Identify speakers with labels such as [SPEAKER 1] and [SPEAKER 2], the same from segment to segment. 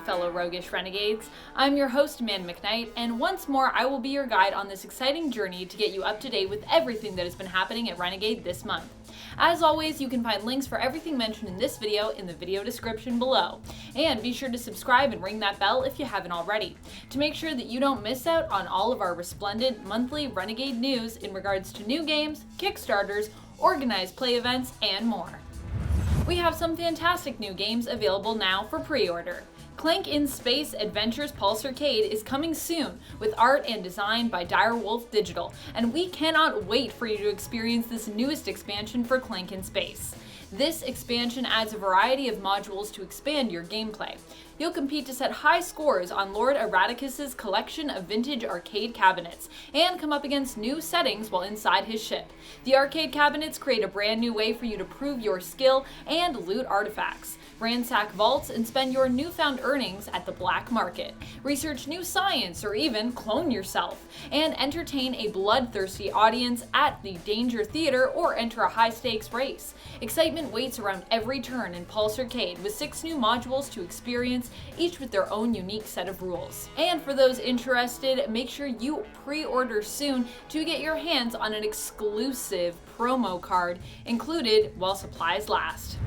[SPEAKER 1] fellow roguish renegades. I'm your host, Man McKnight, and once more I will be your guide on this exciting journey to get you up to date with everything that has been happening at Renegade this month. As always, you can find links for everything mentioned in this video in the video description below. And be sure to subscribe and ring that bell if you haven't already, to make sure that you don't miss out on all of our resplendent monthly Renegade news in regards to new games, Kickstarters, organized play events, and more. We have some fantastic new games available now for pre-order. Clank In Space Adventures Pulsarcade is coming soon with art and design by Direwolf Digital, and we cannot wait for you to experience this newest expansion for Clank In Space. This expansion adds a variety of modules to expand your gameplay. You'll compete to set high scores on Lord Eradicus's collection of vintage arcade cabinets, and come up against new settings while inside his ship. The arcade cabinets create a brand new way for you to prove your skill and loot artifacts, ransack vaults, and spend your newfound earnings at the black market, research new science, or even clone yourself, and entertain a bloodthirsty audience at the Danger Theater or enter a high-stakes race. Excitement waits around every turn in Pulsarcade with 6 new modules to experience, each with their own unique set of rules. And for those interested, make sure you pre-order soon to get your hands on an exclusive promo card included while supplies last.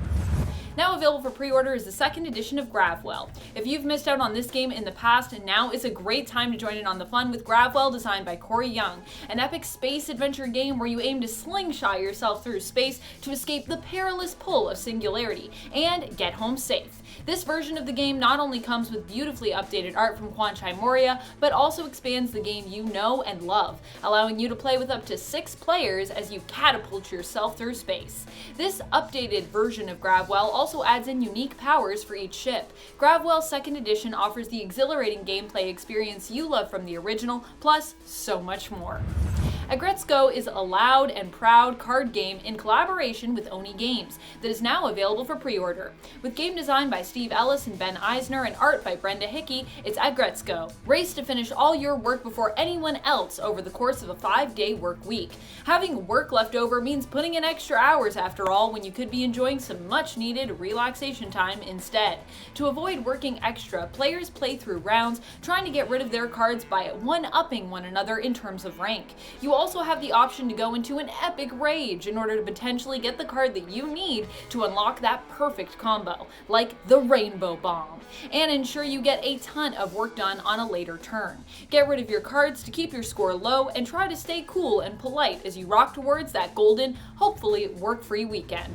[SPEAKER 1] Now available for pre-order is the second edition of Gravwell. If you've missed out on this game in the past, now is a great time to join in on the fun with Gravwell, designed by Corey Young, an epic space adventure game where you aim to slingshot yourself through space to escape the perilous pull of singularity and get home safe. This version of the game not only comes with beautifully updated art from Kwanchai Moria, but also expands the game you know and love, allowing you to play with up to 6 players as you catapult yourself through space. This updated version of Gravwell also adds in unique powers for each ship. Gravwell 2nd Edition offers the exhilarating gameplay experience you love from the original, plus so much more. Aggretsuko is a loud and proud card game in collaboration with Oni Games that is now available for pre-order. With game design by Steve Ellis and Ben Eisner and art by Brenda Hickey, it's Aggretsuko. Race to finish all your work before anyone else over the course of a 5-day work week. Having work left over means putting in extra hours after all, when you could be enjoying some much-needed relaxation time instead. To avoid working extra, players play through rounds trying to get rid of their cards by one-upping one another in terms of rank. You also have the option to go into an epic rage in order to potentially get the card that you need to unlock that perfect combo, like the Rainbow Bomb, and ensure you get a ton of work done on a later turn. Get rid of your cards to keep your score low and try to stay cool and polite as you rock towards that golden, hopefully work-free weekend.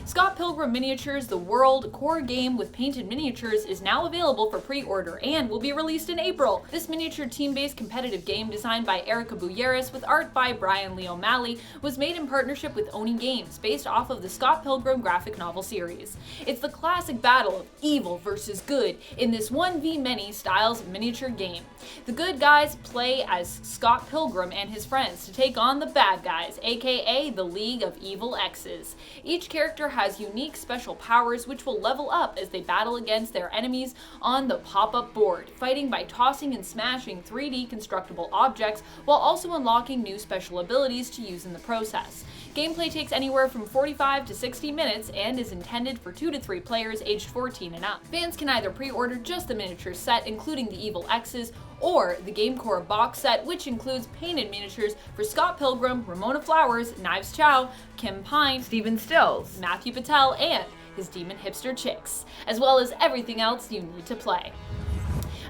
[SPEAKER 1] Scott Pilgrim Miniatures, the world core game with painted miniatures, is now available for pre-order and will be released in April. This miniature team-based competitive game, designed by Erica Bouyeris with art by Brian Lee O'Malley, was made in partnership with Oni Games, based off of the Scott Pilgrim graphic novel series. It's the classic battle of evil versus good in this 1v-many styles miniature game. The good guys play as Scott Pilgrim and his friends to take on the bad guys, aka the League of Evil X's. Each character has unique special powers which will level up as they battle against their enemies on the pop-up board, fighting by tossing and smashing 3D constructible objects while also unlocking new special abilities to use in the process. Gameplay takes anywhere from 45 to 60 minutes and is intended for 2 to 3 players aged 14 and up. Fans can either pre-order just the miniature set, including the Evil X's, or the Game Core box set, which includes painted miniatures for Scott Pilgrim, Ramona Flowers, Knives Chow, Kim Pine, Stephen Stills, Matthew Patel, and his demon hipster chicks, as well as everything else you need to play.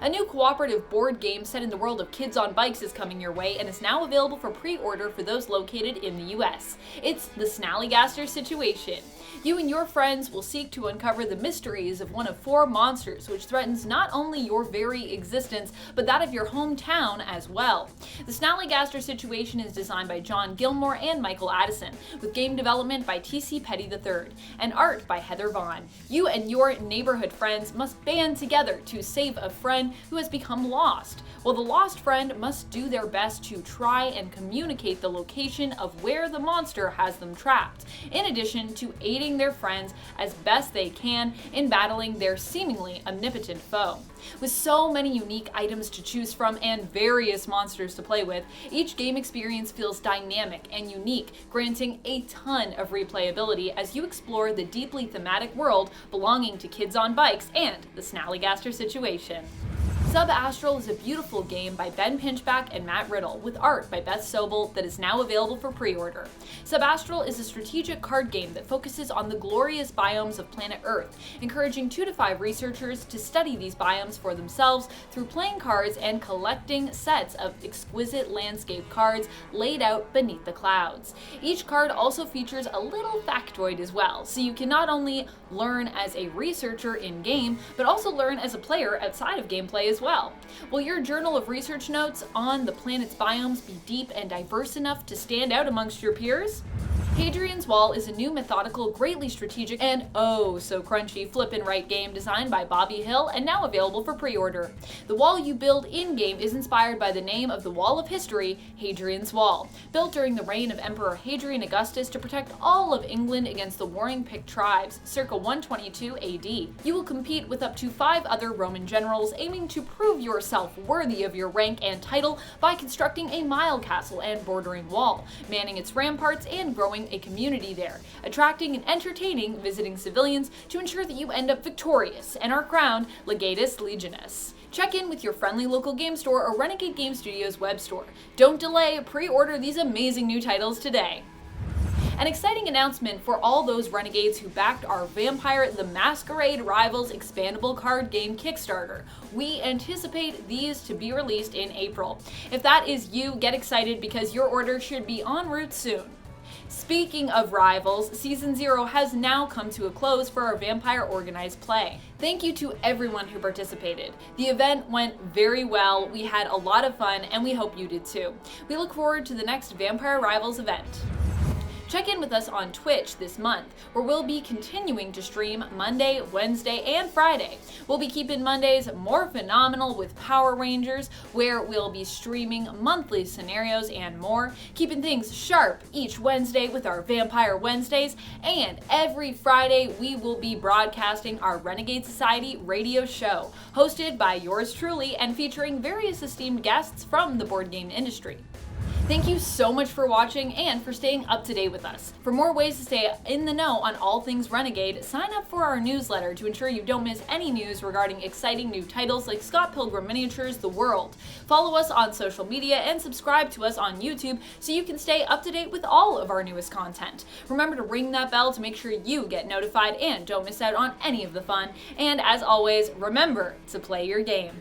[SPEAKER 1] A new cooperative board game set in the world of Kids on Bikes is coming your way and is now available for pre-order for those located in the US. It's the Snallygaster Situation. You and your friends will seek to uncover the mysteries of one of 4 monsters which threatens not only your very existence, but that of your hometown as well. The Snallygaster Situation is designed by John Gilmore and Michael Addison, with game development by T.C. Petty III, and art by Heather Vaughn. You and your neighborhood friends must band together to save a friend friend who has become lost. Well, the lost friend must do their best to try and communicate the location of where the monster has them trapped, in addition to aiding their friends as best they can in battling their seemingly omnipotent foe. With so many unique items to choose from and various monsters to play with, each game experience feels dynamic and unique, granting a ton of replayability as you explore the deeply thematic world belonging to kids on bikes and the Snallygaster Situation. Subastral is a beautiful game by Ben Pinchback and Matt Riddle, with art by Beth Sobel that is now available for pre-order. Subastral is a strategic card game that focuses on the glorious biomes of planet Earth, encouraging 2 to 5 researchers to study these biomes for themselves through playing cards and collecting sets of exquisite landscape cards laid out beneath the clouds. Each card also features a little factoid as well, so you can not only learn as a researcher in-game, but also learn as a player outside of gameplay as well. Will your journal of research notes on the planet's biomes be deep and diverse enough to stand out amongst your peers? Hadrian's Wall is a new methodical, greatly strategic, and oh so crunchy flip and write game designed by Bobby Hill and now available for pre-order. The wall you build in-game is inspired by the name of the wall of history, Hadrian's Wall, built during the reign of Emperor Hadrian Augustus to protect all of England against the warring Pict tribes, circa 122 AD. You will compete with up to 5 other Roman generals, aiming to prove yourself worthy of your rank and title by constructing a mile castle and bordering wall, manning its ramparts and growing a community there, attracting and entertaining visiting civilians to ensure that you end up victorious and are crowned Legatus Legionis. Check in with your friendly local game store or Renegade Game Studios web store. Don't delay, pre-order these amazing new titles today. An exciting announcement for all those Renegades who backed our Vampire the Masquerade Rivals expandable card game Kickstarter. We anticipate these to be released in April. If that is you, get excited because your order should be en route soon. Speaking of rivals, Season 0 has now come to a close for our Vampire Organized Play. Thank you to everyone who participated. The event went very well, we had a lot of fun, and we hope you did too. We look forward to the next Vampire Rivals event. Check in with us on Twitch this month, where we'll be continuing to stream Monday, Wednesday, and Friday. We'll be keeping Mondays more phenomenal with Power Rangers, where we'll be streaming monthly scenarios and more, keeping things sharp each Wednesday with our Vampire Wednesdays, and every Friday we will be broadcasting our Renegade Society radio show, hosted by yours truly and featuring various esteemed guests from the board game industry. Thank you so much for watching and for staying up to date with us. For more ways to stay in the know on all things Renegade, sign up for our newsletter to ensure you don't miss any news regarding exciting new titles like Scott Pilgrim Miniatures: The World. Follow us on social media and subscribe to us on YouTube so you can stay up to date with all of our newest content. Remember to ring that bell to make sure you get notified and don't miss out on any of the fun. And as always, remember to play your game.